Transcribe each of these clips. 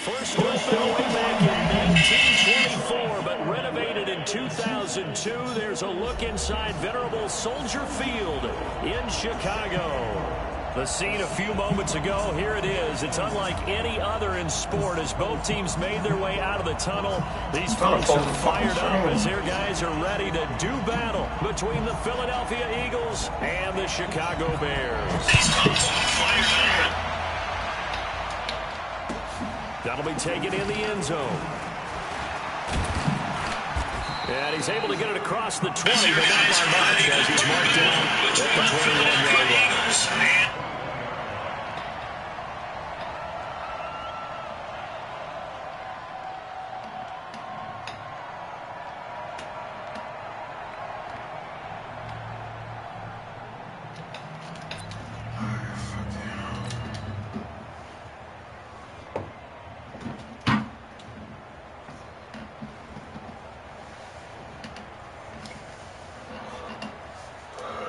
First opened way back in 1924, but renovated in 2002. There's a look inside venerable Soldier Field in Chicago. The scene a few moments ago, here it is. It's unlike any other in sport as both teams made their way out of the tunnel. These folks are fired up as their guys are ready to do battle between the Philadelphia Eagles and the Chicago Bears. These folks are fired up. That'll be taken in the end zone. And he's able to get it across the 20, but not by much as he's marked down at the 21-yard line.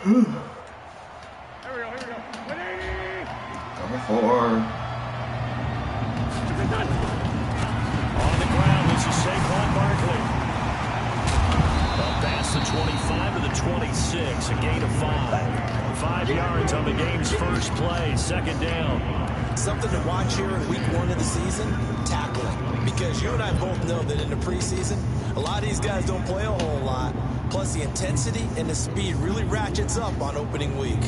Here we go. Number 4. On the ground, this is Saquon Barkley. Up past the 25 to the 26, a gain of 5. 5 yards on the game's first play, second down. Something to watch here in week 1 of the season, tackling. Because you and I both know that in the preseason, a lot of these guys don't play a whole lot. Plus, the intensity and the speed really ratchets up on opening week.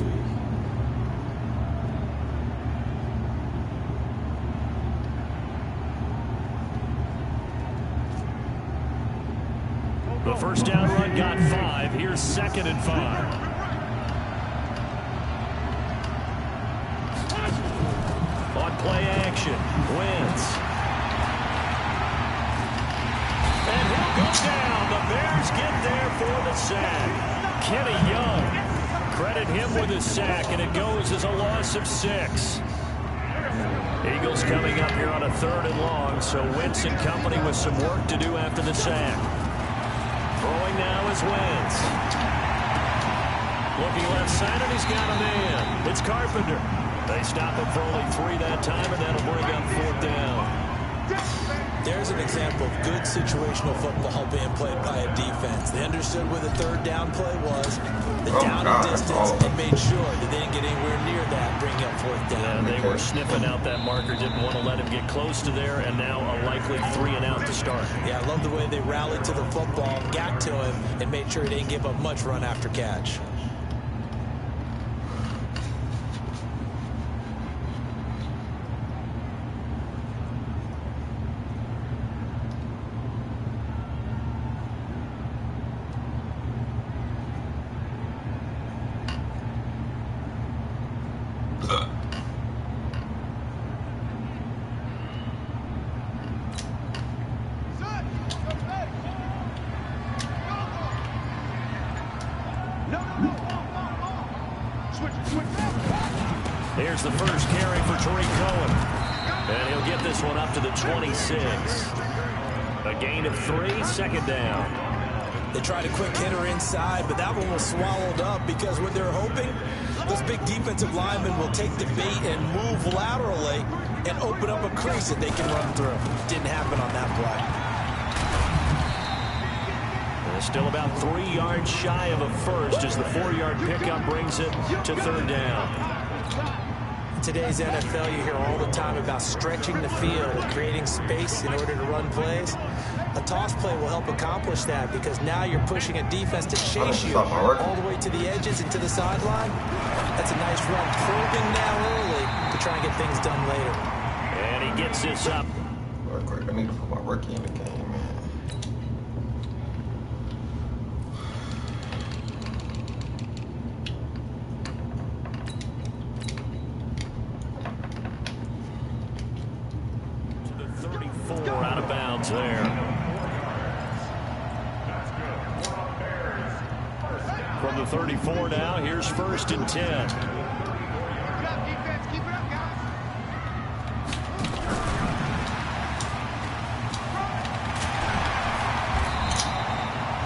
The first down run got 5. Here's 2nd and 5. On play action, Wentz. And he'll go down. The Bears get there for the sack. Kenny Young, credit him with his sack, and it goes as a loss of 6. Eagles coming up here on a 3rd and long, so Wentz and company with some work to do after the sack. Throwing now is Wentz. Looking left side, and he's got a man. It's Carpenter. They stop him for only 3 that time, and that'll bring up 4th down. There's an example of good situational football being played by a defense. They understood where the 3rd down play was, the down and distance, and made sure that they didn't get anywhere near that, bring up 4th down. Yeah, they were sniffing out that marker, didn't want to let him get close to there, and now a likely 3 and out to start. Yeah, I love the way they rallied to the football, got to him, and made sure he didn't give up much run after catch. Here's the first carry for Tariq Cohen. And he'll get this one up to the 26. A gain of 3, 2nd down. They tried a quick hitter inside, but that one was swallowed up because what they're hoping, those big defensive linemen will take the bait and move laterally and open up a crease that they can run through. Didn't happen on that play. Still about 3 yards shy of a first as the 4-yard pickup brings it to 3rd down. In today's NFL, you hear all the time about stretching the field and creating space in order to run plays. A toss play will help accomplish that because now you're pushing a defense to chase you all the way to the edges and to the sideline. That's a nice run, probing now early to try and get things done later. And he gets this up. I need to put my rookie in the game, man. Out of bounds there. From the 34 now, here's 1st and 10.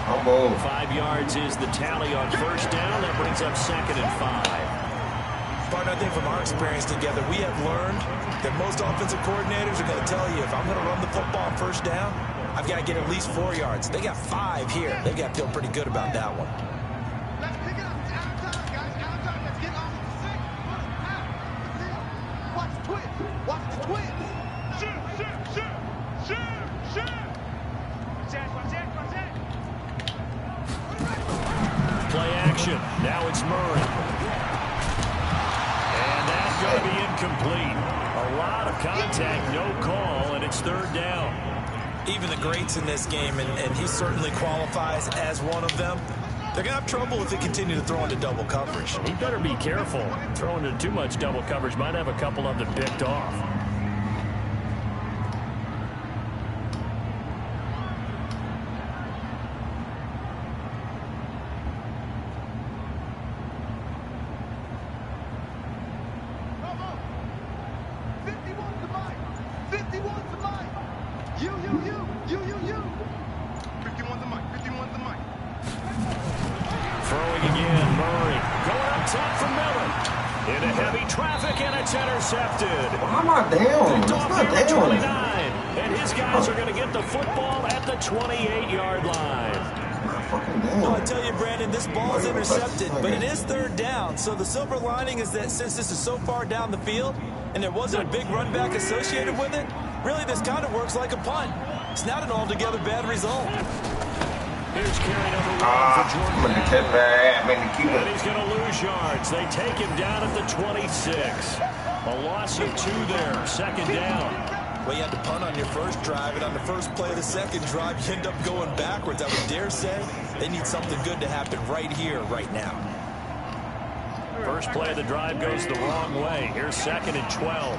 Humble. 5 yards is the tally on 1st down. That brings up 2nd and 5. Partner, I think from our experience together, we have learned that most offensive coordinators are going to tell you, if I'm going to run the football on first down, I've got to get at least 4 yards. They got 5 here. They've got to feel pretty good about that one. Let's pick it up. It's out of time, guys. Out of time. Let's get on the 6. Out. Watch the twins. Watch the twins. Shoot, shoot, shoot. Shoot, shoot. Watch it. Play action. Now it's Murray. And that's going to be incomplete. A lot of contact, no call, and it's 3rd down. Even the greats in this game, and he certainly qualifies as one of them, they're going to have trouble if they continue to throw into double coverage. He better be careful. Throwing into too much double coverage might have a couple of them picked off. Throwing again, Murray. Going up top for Miller. Into heavy traffic, and it's intercepted. Why am I down? Picked It's off not here at down. 29. And his guys are going to get the football at the 28-yard line. Fucking Well, I down. tell you, Brandon, this ball is intercepted, but it is 3rd down. So the silver lining is that since this is so far down the field and there wasn't a big run back associated with it, really this kind of works like a punt. It's not an altogether bad result. Here's carry number 1 for Jordan. I'm going to catch that. Man, to keep And it. he's going to lose yards. They take him down at the 26. A loss of 2 there. 2nd down. Well, you had to punt on your first drive, and on the first play of the second drive, you end up going backwards. I would dare say they need something good to happen right here, right now. First play of the drive goes the wrong way. Here's 2nd and 12.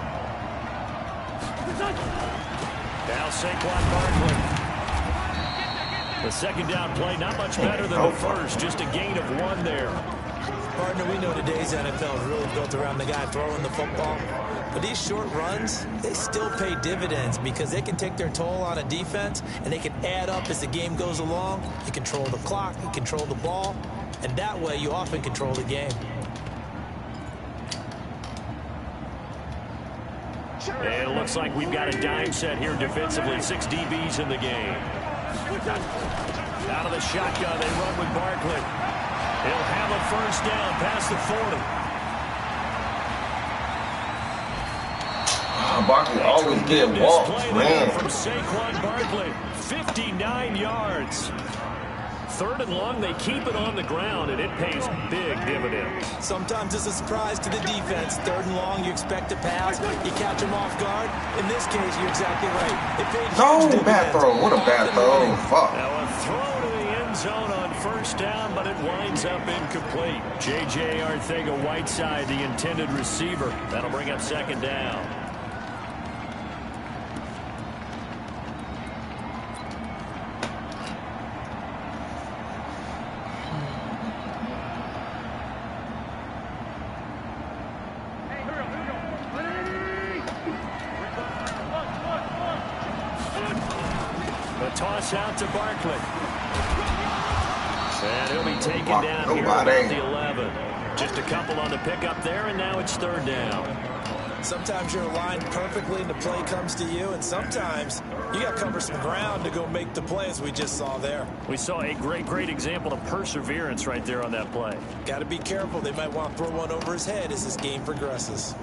Now Saquon Barkley. The 2nd down play, not much better than the first. Just a gain of 1 there. Partner, we know today's NFL is really built around the guy throwing the football. But these short runs, they still pay dividends because they can take their toll on a defense, and they can add up as the game goes along. You control the clock, you control the ball, and that way you often control the game. And it looks like we've got a dime set here defensively. 6 DBs in the game. Out of the shotgun, they run with Barkley. He'll have a first down past the 40. Barkley always get walked, man. From Saquon Barkley, 59 yards. 3rd and long, they keep it on the ground, and it pays big dividends. Sometimes it's a surprise to the defense. 3rd and long, you expect to pass. You catch them off guard. In this case, you're exactly right. It paid No, huge bad dividends. throw. What a bad throw. Fuck. Now a throw to the end zone on first down, but it winds up incomplete. J.J. Arcega-Whiteside, the intended receiver. That'll bring up 2nd down. Toss out to Barkley. And he'll be taken down here about the 11. Just a couple on the pickup there, and now it's 3rd down. Sometimes you're aligned perfectly and the play comes to you, and sometimes you got to cover some ground to go make the play, as we just saw there. We saw a great example of perseverance right there on that play. Got to be careful. They might want to throw one over his head as this game progresses.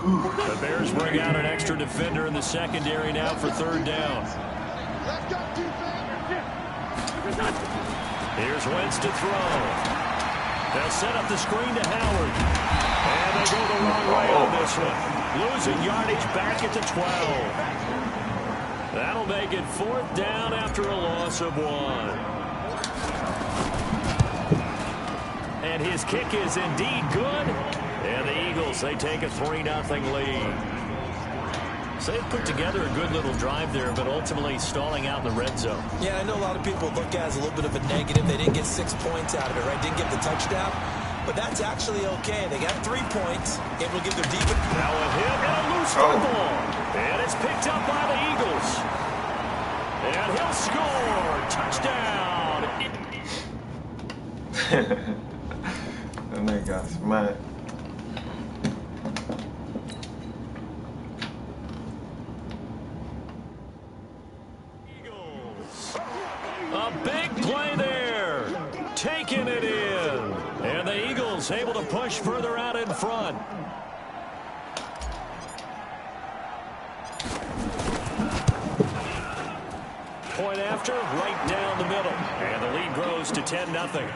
The Bears bring out an extra defender in the secondary now for 3rd down. Let's go, defense. Here's Wentz to throw. They'll set up the screen to Howard. And they go the wrong way on this one. Losing yardage back at the 12. That'll make it 4th down after a loss of 1. And his kick is indeed good. And the Eagles, they take a 3-0 lead. So they've put together a good little drive there, but ultimately stalling out in the red zone. Yeah, I know a lot of people look at it as a little bit of a negative. They didn't get 6 points out of it, right? Didn't get the touchdown. But that's actually okay. They got 3 points. Able to give their defense. Now a hit and a loose football. And it's picked up by the Eagles. And he'll score. Touchdown. That nigga smart. A big play there. Taking it in. And the Eagles able to push further out in front. Point after, right down the middle. And the lead grows to 10-0.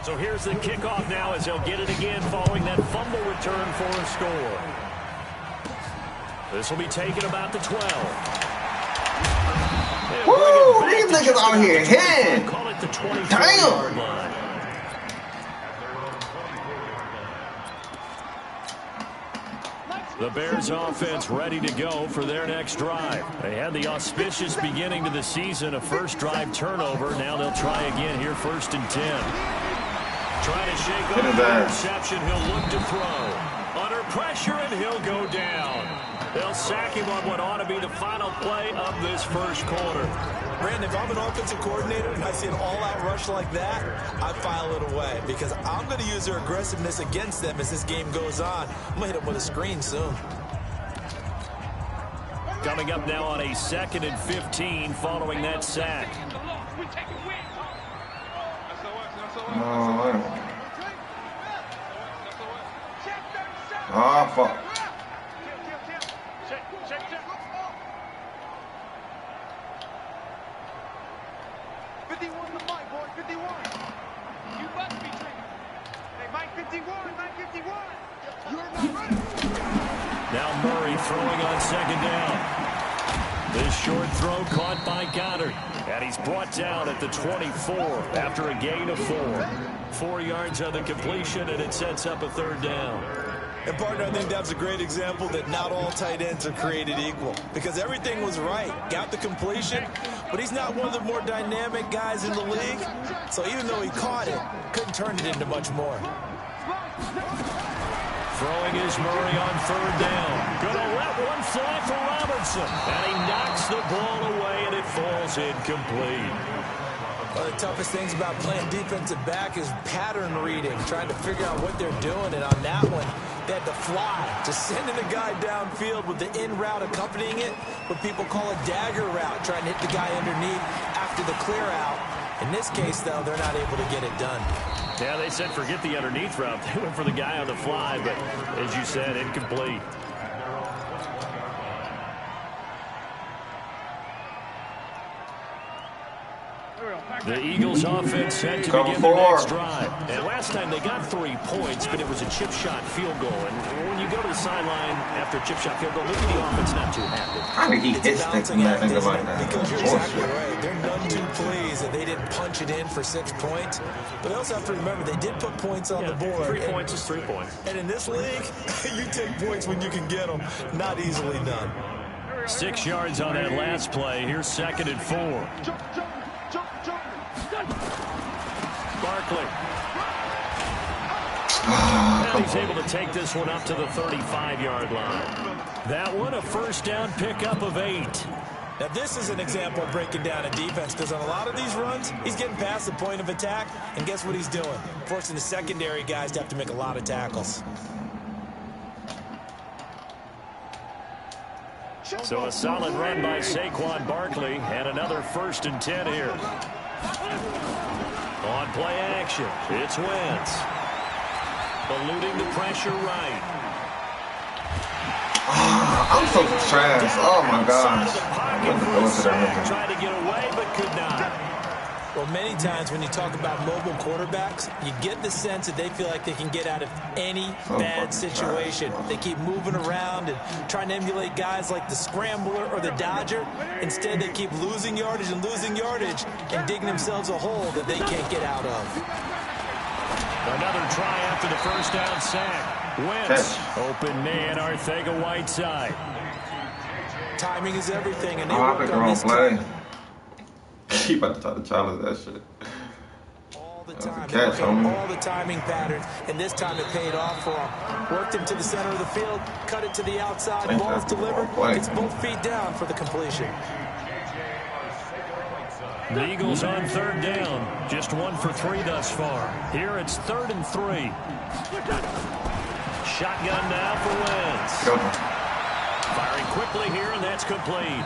So here's the kickoff now as they'll get it again following that fumble return for a score. This will be taken about the 12. Woo! These niggas out here hitting. Call it the 24-yard line. The Bears offense ready to go for their next drive. They had the auspicious beginning to the season, a first drive turnover. Now they'll try again here, 1st and 10. Trying to shake off the interception. He'll look to throw. Under pressure, and he'll go down. They'll sack him on what ought to be the final play of this first quarter. Brandon, if I'm an offensive coordinator and I see an all-out rush like that, I file it away because I'm going to use their aggressiveness against them as this game goes on. I'm going to hit them with a screen soon. Coming up now on a 2nd and 15 following that sack. Oh, fuck. Now Murray throwing on 2nd down. This short throw caught by Goddard. And he's brought down at the 24 after a gain of 4. 4 yards on the completion, and it sets up a 3rd down. And partner, I think that's a great example that not all tight ends are created equal. Because everything was right. Got the completion, but he's not one of the more dynamic guys in the league. So even though he caught it, couldn't turn it into much more. Throwing is Murray on 3rd down. Gonna let one fly for Robinson. And he knocks the ball away, and it falls incomplete. One of the toughest things about playing defensive back is pattern reading, trying to figure out what they're doing. And on that one, they had to fly, just sending a guy downfield with the in route accompanying it, what people call a dagger route, trying to hit the guy underneath after the clear out. In this case, though, they're not able to get it done. Yeah, they said forget the underneath route. They went for the guy on the fly, but as you said, incomplete. The Eagles offense set to begin their next drive. And last time they got 3 points, but it was a chip shot field goal. And when you go to the sideline after a chip shot field goal, maybe the offense not too happy. How did he hit that nigga like that? Because you're exactly right. They're none too pleased that they didn't punch it in for 6 points. But they also have to remember they did put points on the board. 3 points is 3 points. And in this league, you take points when you can get them. Not easily done. 6 yards on that last play. Here's 2nd and 4. Barkley. And he's able to take this one up to the 35-yard line. That one a 1st down pickup of 8. Now this is an example of breaking down a defense because on a lot of these runs, he's getting past the point of attack, and guess what he's doing? Forcing the secondary guys to have to make a lot of tackles. So a solid run by Saquon Barkley, and another 1st and 10 here. On play action, it's Wentz. Eluding the pressure right. I'm so trash. Oh my gosh. Trying to get away, but could not. Well, many times when you talk about mobile quarterbacks, you get the sense that they feel like they can get out of any bad situation. They keep moving around and trying to emulate guys like the Scrambler or the Dodger. Instead, they keep losing yardage and digging themselves a hole that they can't get out of. Another try after the 1st down sack. Wentz, open man, Arcega-Whiteside. Timing is everything, and they I work picked the on wrong this play. He about to try to challenge that shit. all the That was a time. catch, They work homie. all the timing patterns, and this time it paid off for him. Worked him to the center of the field, cut it to the outside, Ain't ball's that the wrong delivered, play? gets both feet down for the completion. The Eagles on 3rd down. Just 1 for 3 thus far. Here it's 3rd and 3. Shotgun now for Wentz. Go. Firing quickly here, and that's complete.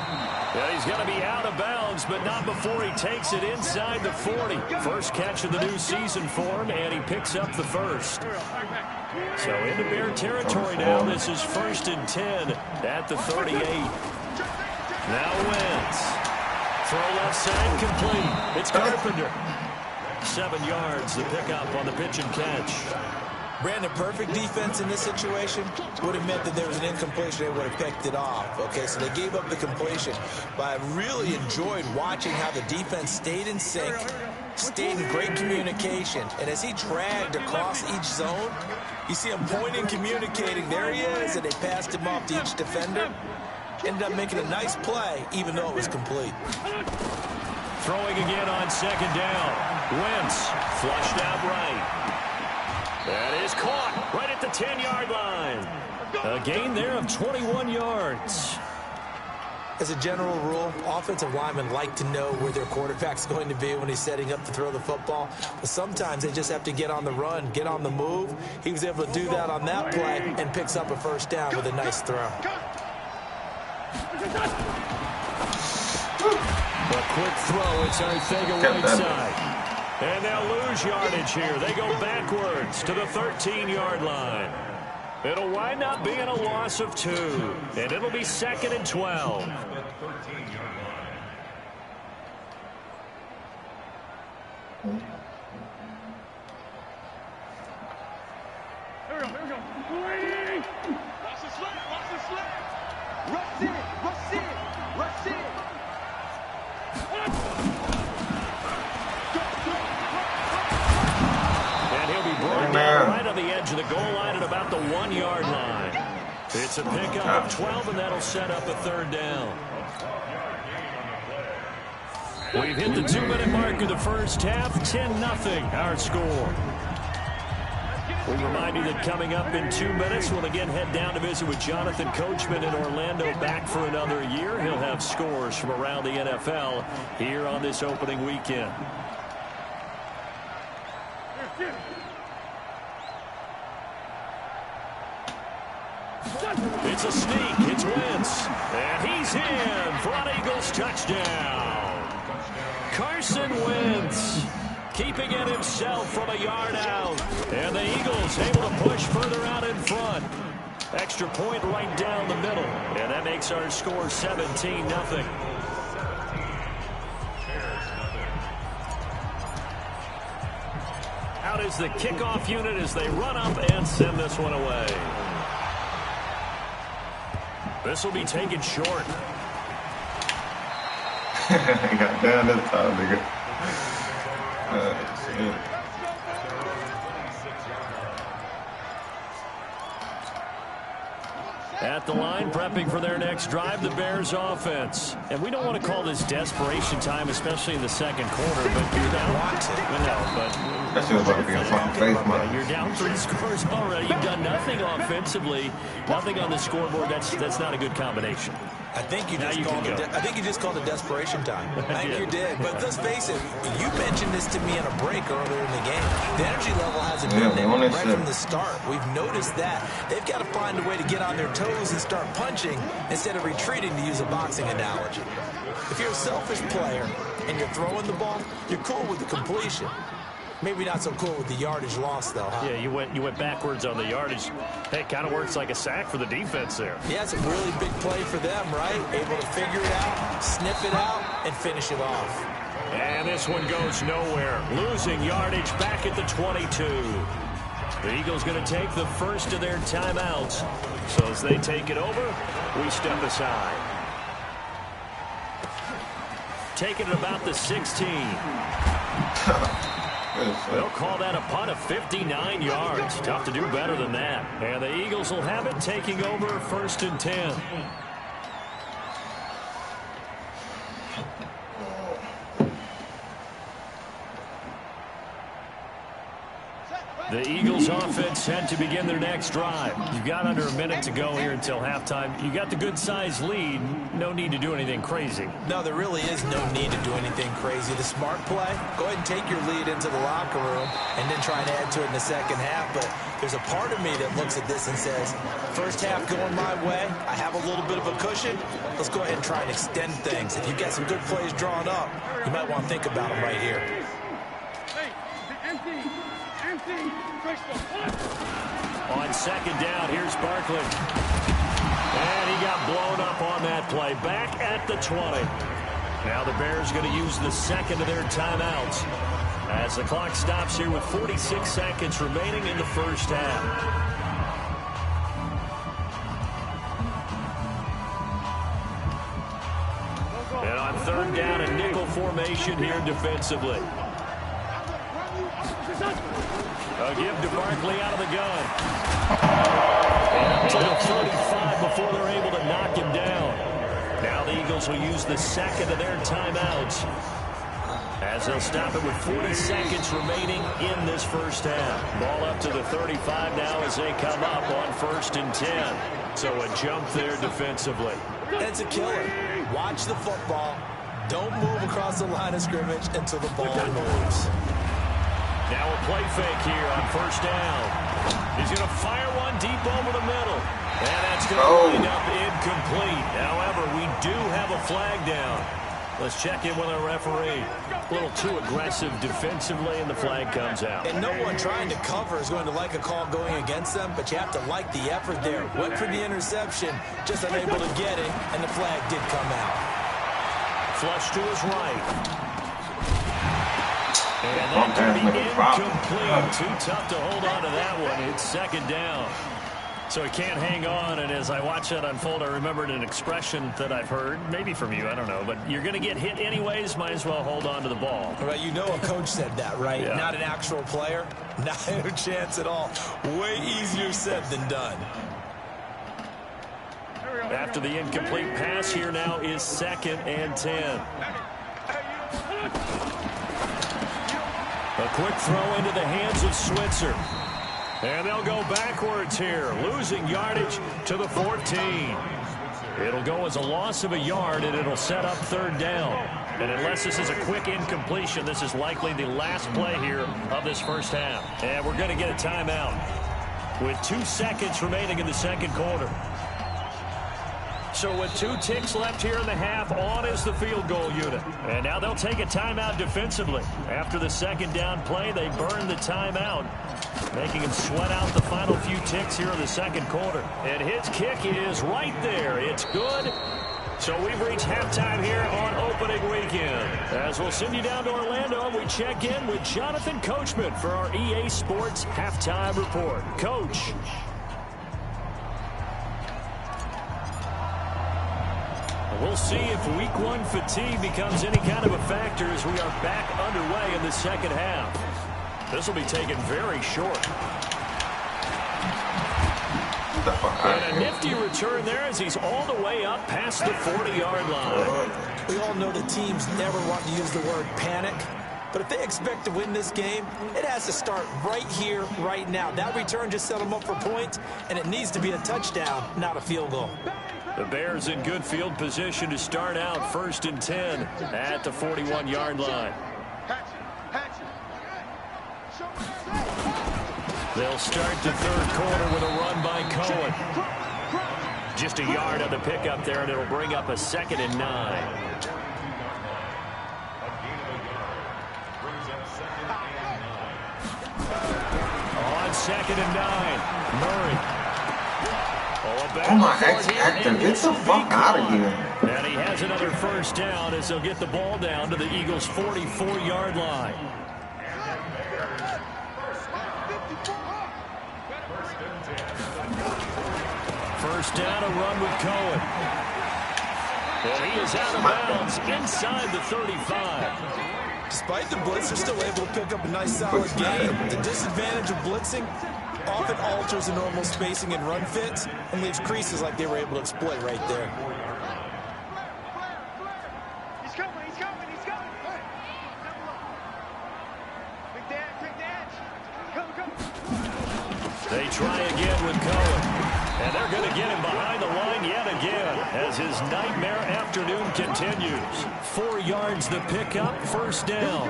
Yeah, he's going to be out of bounds, but not before he takes it inside the 40. First catch of the new season for him, and he picks up the first. So into Bear territory now. This is 1st and 10 at the 38. Now Wentz. Throw left side, complete. It's Carpenter. 7 yards, the pickup on the pitch and catch. Brandon, perfect defense in this situation would have meant that there was an incompletion. They would have picked it off. Okay, so they gave up the completion. But I really enjoyed watching how the defense stayed in sync, stayed in great communication. And as he dragged across each zone, you see him pointing, communicating. There he is, and they passed him off to each defender. Ended up making a nice play, even though it was complete. Throwing again on 2nd down. Wentz flushed out right. That is caught right at the 10-yard line. A gain there of 21 yards. As a general rule, offensive linemen like to know where their quarterback's going to be when he's setting up to throw the football. But sometimes they just have to get on the run, get on the move. He was able to do that on that play and picks up a 1st down with a nice throw. A quick throw. It's Arthega right side. And they'll lose yardage here. They go backwards to the 13-yard line. It'll wind up being a loss of 2. And it'll be 2nd and 12. Here we go. Watch the slant. Rush in. And he'll be brought down right on the edge of the goal line at about the 1-yard line. It's a pickup of 12, and that'll set up a 3rd down. We've hit the 2-minute mark of the first half. 10-0 our score. We remind you that coming up in 2 minutes, we'll again head down to visit with Jonathan Coachman in Orlando, back for another year. He'll have scores from around the NFL here on this opening weekend. It's a sneak. It's Wentz. And he's in for an Eagles touchdown. Carson Wentz keeping it himself from a yard out. And the Eagles able to push further out in front. Extra point right down the middle. And that makes our score 17-0. Out is the kickoff unit as they run up and send this one away. This will be taken short. He got down this time, nigga. Shit. At the line, prepping for their next drive, the Bears offense. And we don't want to call this desperation time, especially in the 2nd quarter, but you're down. That shit was about to be a fucking face, man. You're down 3 scores already. You've done nothing offensively, nothing on the scoreboard. That's not a good combination. I think you just called it desperation time. I think you did. But let's face it, you mentioned this to me in a break earlier in the game. The energy level hasn't been there right from the start. We've noticed that. They've got to find a way to get on their toes and start punching instead of retreating, to use a boxing analogy. If you're a selfish player and you're throwing the ball, you're cool with the completion. Maybe not so cool with the yardage loss, though, huh? Yeah, you went backwards on the yardage. Hey, it kind of works like a sack for the defense there. Yeah, it's a really big play for them, right? Able to figure it out, sniff it out, and finish it off. And this one goes nowhere. Losing yardage back at the 22. The Eagles going to take the first of their timeouts. So as they take it over, we step aside. Taking it about the 16. They'll call that a punt of 59 yards. Tough to do better than that. And the Eagles will have it, taking over 1st and 10. The Eagles offense set to begin their next drive. You've got under a minute to go here until halftime. You got the good-sized lead. No need to do anything crazy. No, there really is no need to do anything crazy. The smart play, go ahead and take your lead into the locker room and then try to add to it in the second half. But there's a part of me that looks at this and says, first half going my way, I have a little bit of a cushion. Let's go ahead and try and extend things. If you've got some good plays drawn up, you might want to think about them right here. On second down, here's Barkley. And he got blown up on that play. Back at the 20. Now the Bears going to use the second of their timeouts as the clock stops here with 46 seconds remaining in the first half. And on third down, a nickel formation here defensively. A give to Barkley out of the gun. And up to the 35 before they're able to knock him down. Now the Eagles will use the second of their timeouts as they'll stop it with 40 seconds remaining in this first half. Ball up to the 35 now as they come up on 1st and 10. So a jump there defensively. It's a killer. Watch the football. Don't move across the line of scrimmage until the ball moves. Now a play fake here on 1st down. He's going to fire one deep over the middle. And that's going to wind up incomplete. However, we do have a flag down. Let's check in with our referee. A little too aggressive defensively, and the flag comes out. And no one trying to cover is going to like a call going against them, but you have to like the effort there. Went for the interception, just unable to get it, and the flag did come out. Flush to his right. And that could be incomplete. Too tough to hold on to that one. It's second down. So he can't hang on, and as I watch that unfold, I remembered an expression that I've heard, maybe from you, I don't know, but you're going to get hit anyways, might as well hold on to the ball. Right, you know a coach said that, right? Yeah. Not an actual player. Not a chance at all. Way easier said than done. After the incomplete pass, here now is 2nd and 10. A quick throw into the hands of Switzer. And they'll go backwards here, losing yardage to the 14. It'll go as a loss of a yard, and it'll set up 3rd down. And unless this is a quick incompletion, this is likely the last play here of this first half. And we're going to get a timeout with 2 seconds remaining in the second quarter. So with 2 ticks left here in the half, on is the field goal unit. And now they'll take a timeout defensively. After the second down play, they burn the timeout, making him sweat out the final few ticks here in the second quarter. And his kick is right there. It's good. So we've reached halftime here on opening weekend. As we'll send you down to Orlando, we check in with Jonathan Coachman for our EA Sports Halftime Report. Coach. We'll see if week 1 fatigue becomes any kind of a factor as we are back underway in the second half. This will be taken very short. And a nifty return there as he's all the way up past the 40-yard line. We all know the teams never want to use the word panic. But if they expect to win this game, it has to start right here, right now. That return just set them up for points, and it needs to be a touchdown, not a field goal. The Bears in good field position to start out 1st and 10 at the 41-yard line. They'll start the third quarter with a run by Cohen. Just a yard on the pickup there, and it'll bring up a 2nd and 9. On 2nd and 9, Murray. Oh my X-Factor, get the fuck out of here. And he has another first down as they'll get the ball down to the Eagles' 44-yard line. First down, a run with Cohen. And he is out of bounds inside the 35. Despite the blitz, they're still able to pick up a nice solid gain. The disadvantage of blitzing often alters the normal spacing and run fits and leaves creases like they were able to exploit right there. He's coming, he's coming, he's coming. Big dash, big dash. Come, come. try again with Cohen. And they're going to get him behind the line yet again as his nightmare afternoon continues. 4 yards the pickup, first down.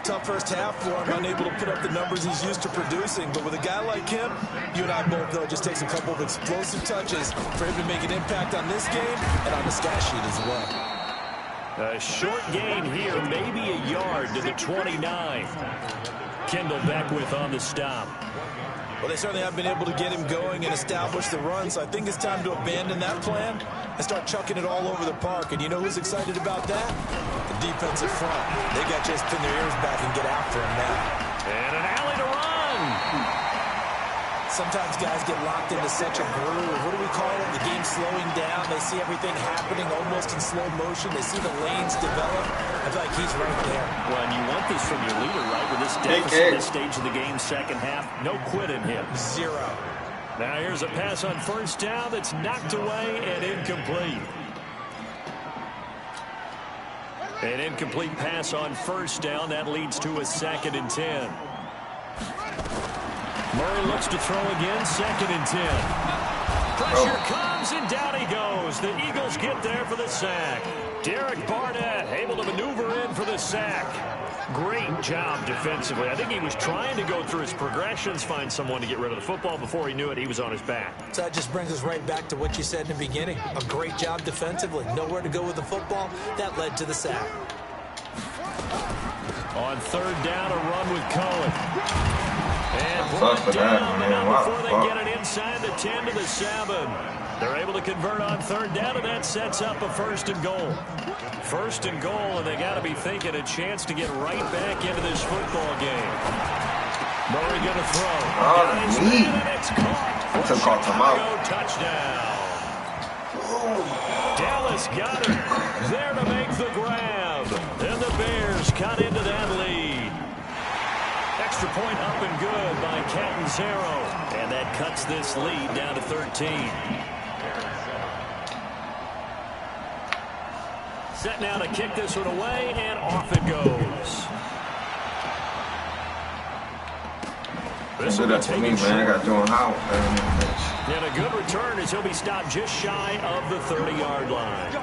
Tough first half for him, unable to put up the numbers he's used to producing. But with a guy like him, you and I both know it just takes a couple of explosive touches for him to make an impact on this game and on the stat sheet as well. A short gain here, maybe a yard to the 29. Kendall Beckwith on the stop. Well, they certainly have been able to get him going and establish the run, so I think it's time to abandon that plan and start chucking it all over the park. And you know who's excited about that? The defensive front. They got to just pin their ears back and get after him now. And an alley to run. Sometimes guys get locked into such a groove. What do we call it? The game slowing down. They see everything happening almost in slow motion. They see the lanes develop. I feel like he's right there. Well, and you want this from your leader, right? With this deficit, this stage of the game, second half, no quit in him. 0. Now here's a pass on first down that's knocked away and incomplete. An incomplete pass on first down. That leads to a 2nd and 10. Murray looks to throw again, 2nd and 10. Pressure comes, and down he goes. The Eagles get there for the sack. Derek Barnett able to maneuver in for the sack. Great job defensively. I think he was trying to go through his progressions, find someone to get rid of the football. Before he knew it, he was on his back. So that just brings us right back to what you said in the beginning. A great job defensively. Nowhere to go with the football. That led to the sack. On 3rd down, a run with Cohen. And for that, man. before they get it inside the 10 to the 7. They're able to convert on 3rd down, and that sets up a 1st and goal. 1st and goal, and they got to be thinking a chance to get right back into this football game. Murray going to throw. It's caught. It's a caught him out. Touchdown. Dallas got it. There to make the grab. And the Bears cut into that lead. Extra point up and good by Catanzaro. And that cuts this lead down to 13. Set now to kick this one away, and off it goes. This do that to me, man. I got John Howard. And a good return as he'll be stopped just shy of the 30-yard line.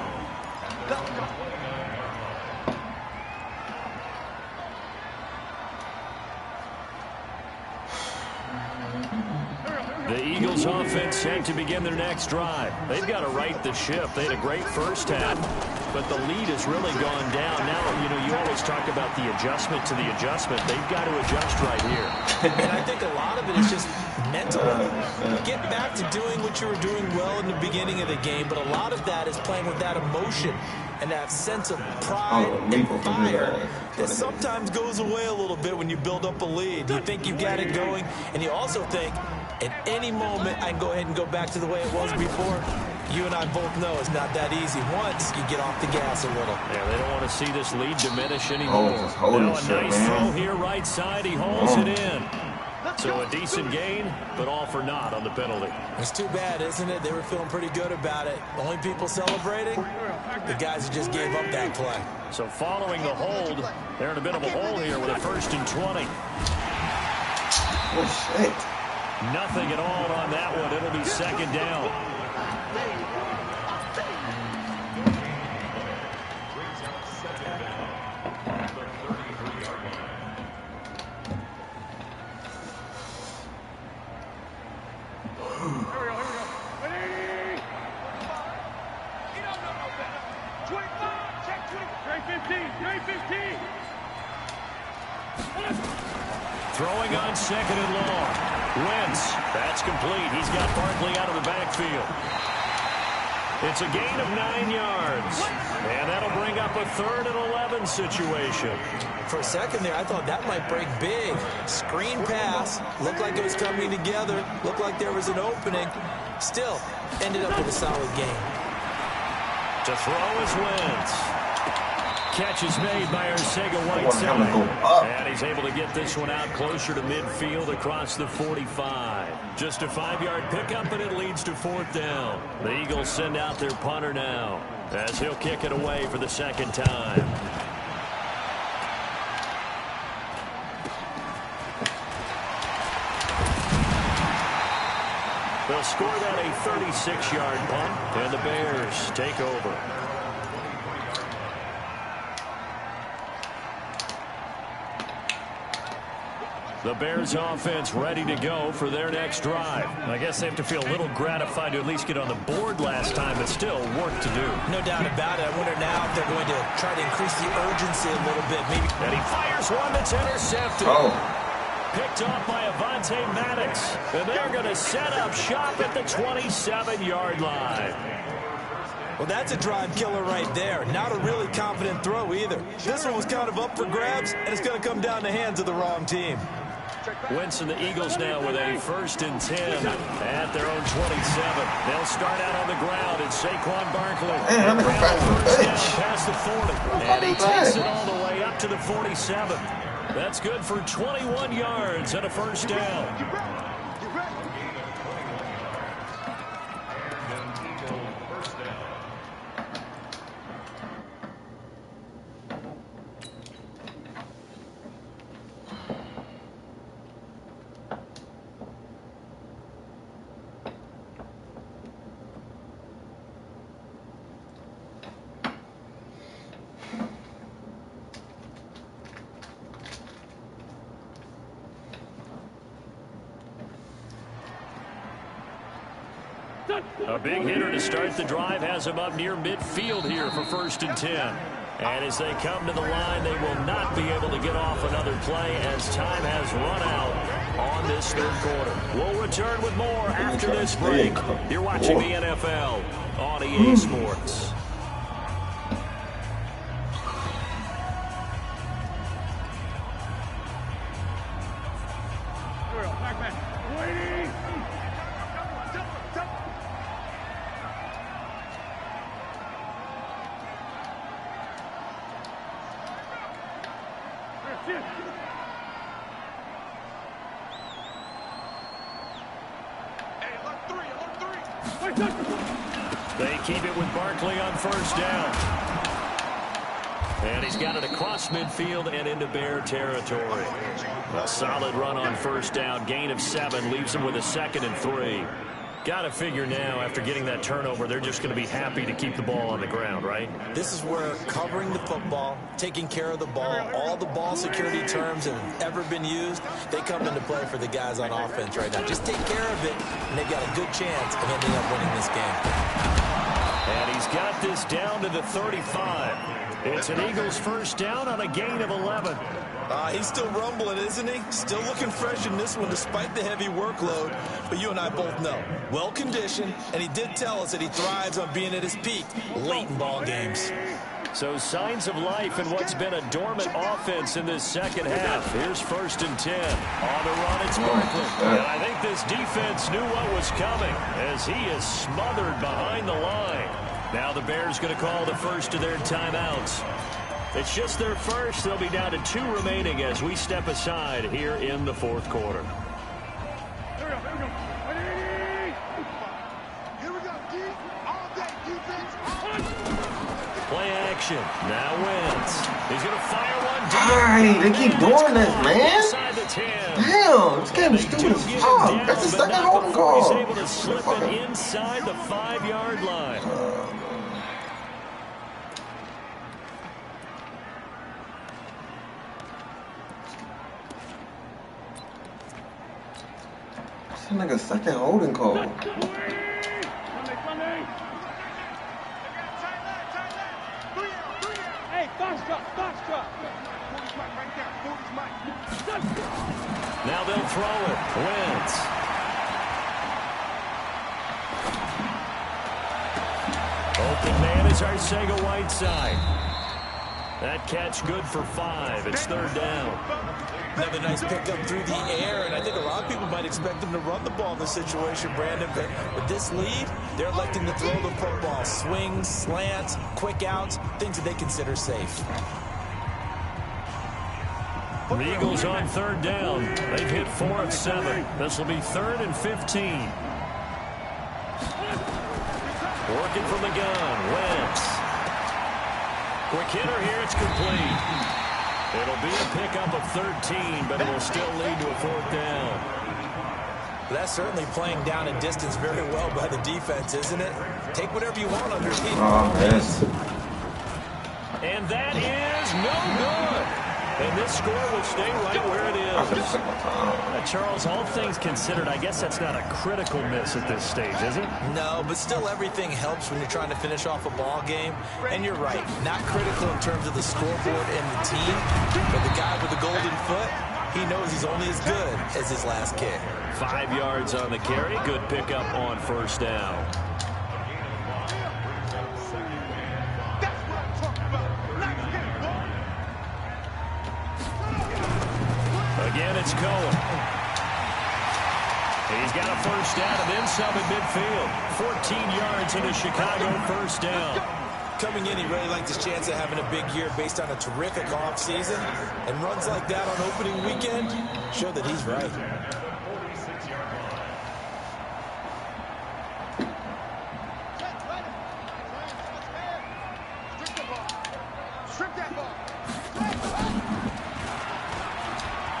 The Eagles offense set to begin their next drive. They've got to right the ship. They had a great first half, but the lead has really gone down. Now, you always talk about the adjustment to the adjustment. They've got to adjust right here. And I think a lot of it is just mental. Get back to doing what you were doing well in the beginning of the game, but a lot of that is playing with that emotion and that sense of pride and fire that sometimes goes away a little bit when you build up a lead. You think you've got it going, and you also think, at any moment, I can go ahead and go back to the way it was before. You and I both know it's not that easy once you get off the gas a little. Yeah, they don't want to see this lead diminish anymore. Now a nice throw here right side. He holds it in. So a decent gain, but all for naught on the penalty. It's too bad, isn't it? They were feeling pretty good about it. The only people celebrating, the guys who just gave up that play. So following the hold, they're in a bit of a hole here with a 1st and 20. Oh, shit. Nothing at all on that one. It'll be 2nd down. Throwing on 2nd and long. Wentz, that's complete. He's got Barkley out of the backfield. It's a gain of 9 yards. And that'll bring up a 3rd and 11 situation. For a second there, I thought that might break big. Screen pass. Looked like it was coming together. Looked like there was an opening. Still, ended up with a solid game. To throw is Wentz. Catch is made by Arcega-Whiteside. And he's able to get this one out closer to midfield across the 45. Just a 5-yard pickup, and it leads to 4th down. The Eagles send out their punter now as he'll kick it away for the 2nd time. that a 36-yard punt, and the Bears take over. The Bears offense ready to go for their next drive. I guess they have to feel a little gratified to at least get on the board last time, but still work to do. No doubt about it. I wonder now if they're going to try to increase the urgency a little bit. Maybe. And he fires one that's intercepted. Oh. Picked off by Avonte Maddox. And they're going to set up shop at the 27-yard line. Well, that's a drive killer right there. Not a really confident throw either. This one was kind of up for grabs, and it's going to come down the hands of the wrong team. Wentz and the Eagles now with a 1st and 10 at their own 27. They'll start out on the ground, and Saquon Barkley. Man, that nigga fast as a bitch. Past the 40. And he takes it all the way up to the 47. That's good for 21 yards and a 1st down. A big hitter to start the drive has him up near midfield here for 1st and 10. And as they come to the line, they will not be able to get off another play as time has run out on this 3rd quarter. We'll return with more after this break. You're watching the NFL on EA Sports. They keep it with Barkley on 1st down. And he's got it across midfield and into Bear territory. A solid run on 1st down. Gain of 7 leaves him with a 2nd and 3. Got to figure now, after getting that turnover, they're just going to be happy to keep the ball on the ground, right? This is where covering the football, taking care of the ball, all the ball security terms that have ever been used, they come into play for the guys on offense right now. Just take care of it, and they've got a good chance of ending up winning this game. And he's got this down to the 35. It's an Eagles 1st down on a gain of 11. He's still rumbling, isn't he? Still looking fresh in this one despite the heavy workload. But you and I both know, well-conditioned, and he did tell us that he thrives on being at his peak late in ball games. So signs of life in what's been a dormant offense in this 2nd half. Here's 1st and 10. On the run, it's Barkley. And I think this defense knew what was coming as he is smothered behind the line. Now the Bears going to call the first of their timeouts. It's just their first. They'll be down to 2 remaining as we step aside here in the 4th quarter. Play action. Now Wentz. He's going to fire one Dang, they keep doing this, man. inside the 10. Damn, this game is stupid as fuck. That's the 2nd holding call. He's able to slip it inside the 5-yard line. This nigga's 2nd holding call. Now they'll throw it. Wentz. Open man is Arcega-Whiteside. That catch good for 5. It's 3rd down. Another nice pickup through the air, and I think a lot of people might expect them to run the ball in this situation, Brandon. But with this lead, they're electing to throw the football. Swings, slants, quick outs, things that they consider safe. The Eagles on 3rd down. They've hit 4 of 7. This will be 3rd and 15. Working from the gun. Wentz. Quick hitter here. It's complete. It'll be a pickup of 13, but it will still lead to a 4th down. But that's certainly playing down and distance very well by the defense, isn't it? Take whatever you want underneath. Oh, yes. And that is no good. And this score will stay right where it is. Charles, all things considered, I guess that's not a critical miss at this stage, is it? No, but still everything helps when you're trying to finish off a ball game. And you're right, not critical in terms of the scoreboard and the team, but the guy with the golden foot, he knows he's only as good as his last kick. 5 yards on the carry. Good pickup on first down. Again, it's Cohen. He's got a first down and then some at midfield. 14 yards in a Chicago first down. Coming in, he really liked his chance of having a big year based on a terrific offseason. And runs like that on opening weekend show that he's right.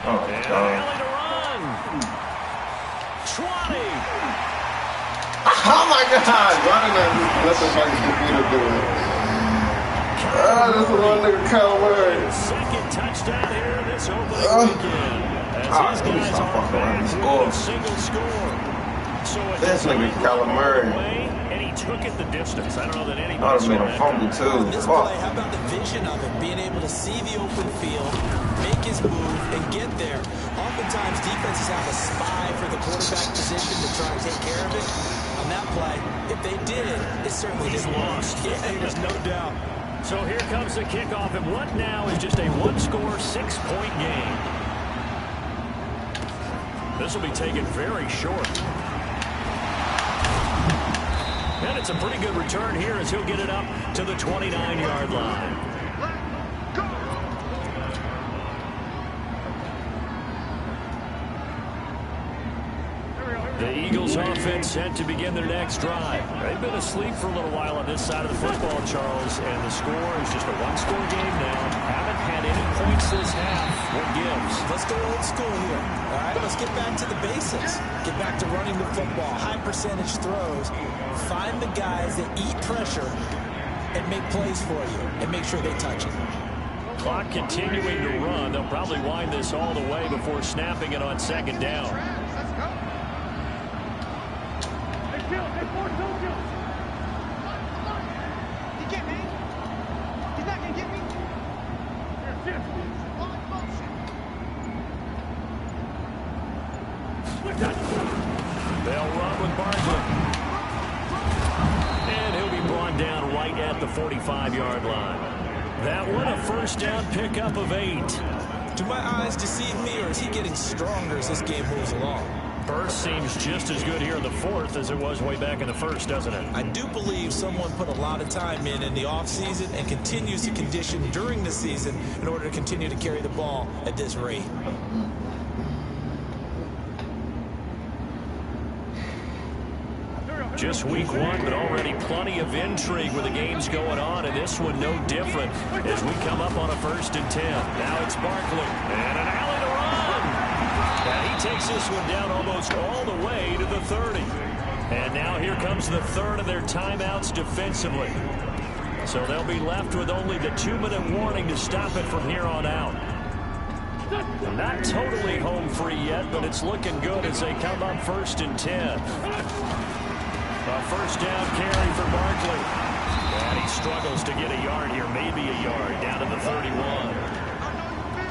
Oh, my And God. Alley to run. 20. Oh, my God. Running that nothing like computer doing. This is one nigga Kyle Murray. Second touchdown here this opening weekend. As these guys are back with a single score. So This nigga Kyle Murray. and he took it the distance. I don't know that I anybody would have made saw a that. fumble too. This Fuck. play, how about the vision of it? Being able to see the open field, make his move, and get there. Oftentimes, defenses have a spy for the quarterback position to try to take care of it. On that play, if they did, it certainly He's didn't work. lost. Yeah, there's no doubt. So here comes the kickoff, and what now is just a one-score, 6-point game. This will be taken very short. And it's a pretty good return here as he'll get it up to the 29-yard line. The Eagles offense set to begin their next drive. They've been asleep for a little while on this side of the football, Charles, and the score is just a one-score game now. Haven't had any points this half. What gives? Let's go old school here. All right, let's get back to the basics. Get back to running the football, high percentage throws. Find the guys that eat pressure and make plays for you and make sure they touch it. Clock continuing to run. They'll probably wind this all the way before snapping it on second down. They'll run with Barkley. And he'll be brought down right at the 45-yard line. That one, a first down pickup of 8. Do my eyes deceive me, or is he getting stronger as this game moves along? Burst seems just as good here in the fourth as it was way back in the first, doesn't it? I do believe someone put a lot of time in the offseason and continues to condition during the season in order to continue to carry the ball at this rate. Just week one, but already plenty of intrigue with the games going on, and this one no different as we come up on a 1st and 10. Now it's Barkley, and an alley to run. And he takes this one down almost all the way to the 30. And now here comes the third of their timeouts defensively. So they'll be left with only the 2-minute warning to stop it from here on out. Not totally home free yet, but it's looking good as they come up 1st and 10. A first down carry for Barkley. And he struggles to get a yard here, maybe a yard, down to the 31.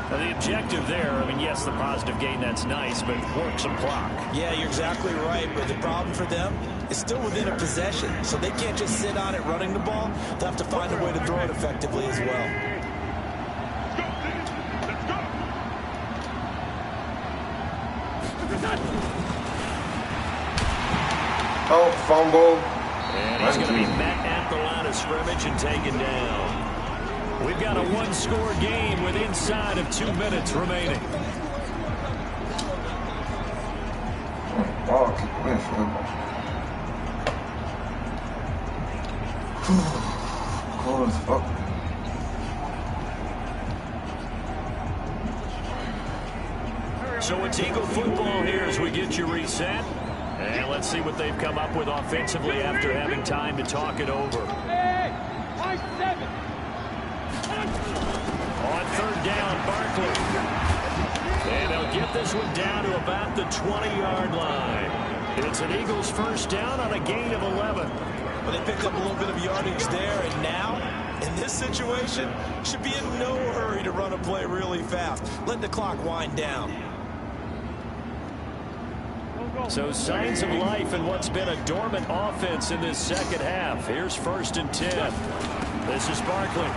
Now the objective there, I mean, yes, the positive gain, that's nice, but work some clock. Yeah, you're exactly right, but the problem for them is still within a possession, so they can't just sit on it running the ball. They'll have to find a way to throw it effectively as well. Oh, fumble. And he's going to be met at the line of scrimmage and taken down. We've got a one-score game with inside of 2 minutes remaining. Oh, cold as fuck. So it's Eagle football here as we get you reset. And let's see what they've come up with offensively after having time to talk it over. On third down, Barkley. And they'll get this one down to about the 20-yard line. It's an Eagles first down on a gain of 11. Well, they picked up a little bit of yardage there, and now, in this situation, should be in no hurry to run a play really fast. Let the clock wind down. So signs of life in what's been a dormant offense in this second half. Here's 1st and 10. This is Barkley.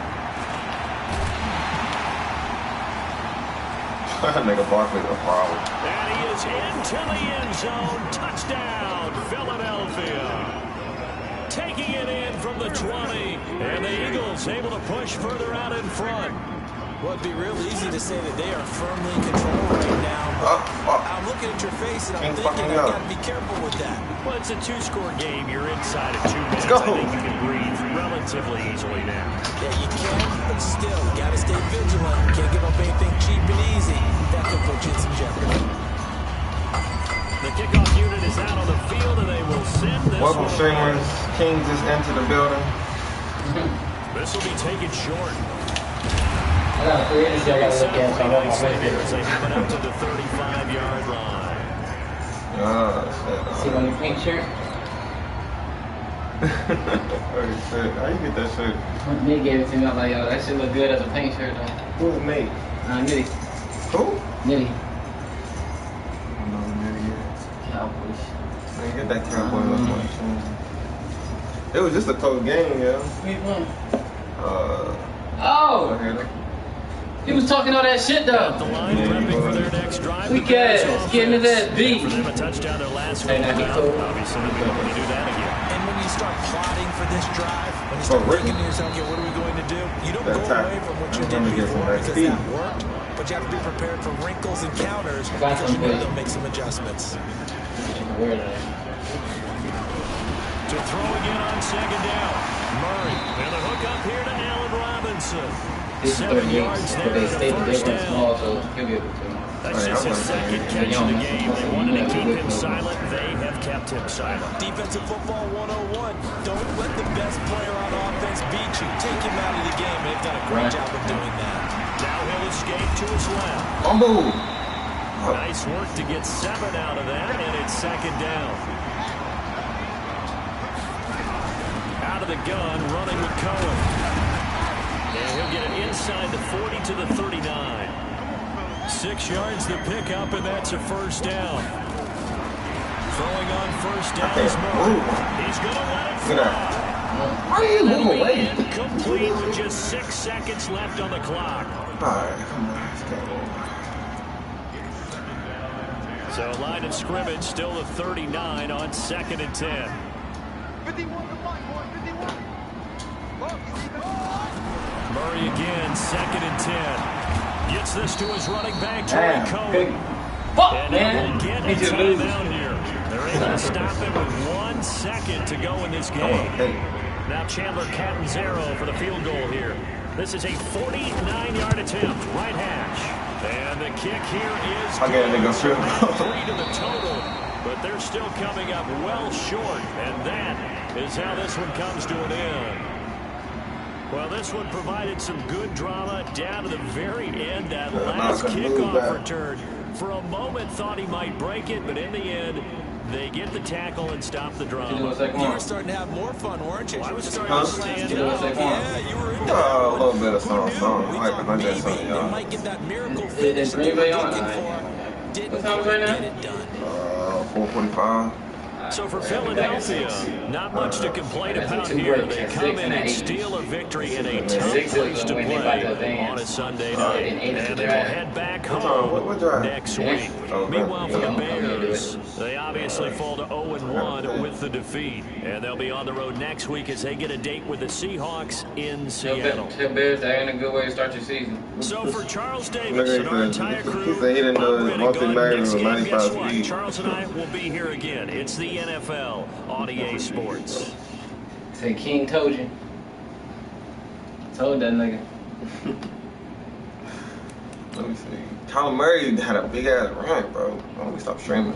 Nigga Barkley's a problem. And he is into the end zone. Touchdown, Philadelphia. Taking it in from the 20. And the Eagles able to push further out in front. Well, it'd be real easy to say that they are firmly in control right now. I'm looking at your face and I'm thinking I've got to be careful with that. Well, it's a 2-score game. You're inside of 2 minutes. Let's go. I think you can breathe relatively easily now. Yeah, you can, but still, you got to stay vigilant. You can't give up anything cheap and easy. That could put you in some jeopardy. The kickoff unit is out on the field, and they will send this Welcome, one. streamers. Kings just entered the building. This will be taken short. I got a free energy I got to look at, so I want my Nicely first here as they video. have it up to the 35-yard line. See on your pink shirt? Oh, shit. How you get that shirt? Nick gave it to me. I was like, yo, that shit look good as a pink shirt, though. Who's Nate? Nitty. Who? Nitty. I don't know who Nitty is. Cowboys. Man, get that cowboy look on. It was just a close game, yeah. We won. Oh, Oh! He was talking all that shit, At the though. line, prepping for their next drive. Weak The Bears ass, getting his ass beat. For them, a touchdown their last Hey, one. now he Now, cool. obviously, they'll be looking to do that again. And when you start plotting for this drive, when you start thinking to yourself, okay, what are we going to do? You don't That go tackle. away from what you I'm did gonna get some before nice because speed. that worked, but you have to be prepared for wrinkles and counters Got because you some know good. they'll make some adjustments. Where are they? To throw again on second down. Murray. And the hook up here to Allen Robinson. This is 7 38, yards but there they and a stated they first were down. small, so he'll be able to. That's just his second catch of the game. They wanted to keep him silent. They have kept him silent. Defensive football 101. Don't let the best player on offense beat you. Take him out of the game. They've done a great job of doing that. Now he'll escape to his left. Fumble. Nice work to get 7 out of that, and it's second down. Out of the gun, running with Cohen. And he'll get it inside the 40 to the 39. 6 yards to pick up, and that's a first down. Throwing on first down is Murray. He's going to let it Look at fly. Why are you moving away? Incomplete with just 6 seconds left on the clock. Alright, come on. Let's go. So line of scrimmage still the 39 on 2nd and 10. 51 to 1, boy, 51. Look, he's even. Murray again, 2nd and 10. Gets this to his running back, Troy Damn. Cohen. Good. Fuck, And man. he will get He a just loses. timeout here. They're able to stop him with 1 second to go in this game. Hey. Now Chandler Catanzaro for the field goal here. This is a 49-yard attempt, right hash. And the kick here is I got a nigga field goal. 3 to the total, but they're still coming up well short, and that is how this one comes to an end. Well, this one provided some good drama down to the very end. That last kickoff return. For a moment, thought he might break it, but in the end, they get the tackle and stop the drama. You were starting to have more fun, weren't you? Well, I was starting Huh? to stand You know up. what's that one? Yeah, you were into A that little one. bit of Who something, knew? something. We Like thought 100 maybe something, they y'all. might get that miracle Is finish that Green they Bay were on? looking Nah, for. yeah. Didn't What time is quite it right now? get it done. 4:45. So for Philadelphia, not much to complain about here. They come in and steal a victory in a tough place to play on a Sunday night. And they will head back home next week. Meanwhile, for the Bears, they obviously fall to 0-1 with the defeat. And they'll be on the road next week as they get a date with the Seahawks in Seattle. Tell Bears that ain't a good way to start your season. So for Charles Davis Look at and our that. entire crew, He said he didn't know I'm ready to Monty go Magnet next was game. 95 Guess what? speed. Charles and I will be here again. It's the NFL on EA Sports. Say King told you. Told that nigga. Let me see. Kyler Murray had a big ass run, bro. Why don't we stop streaming?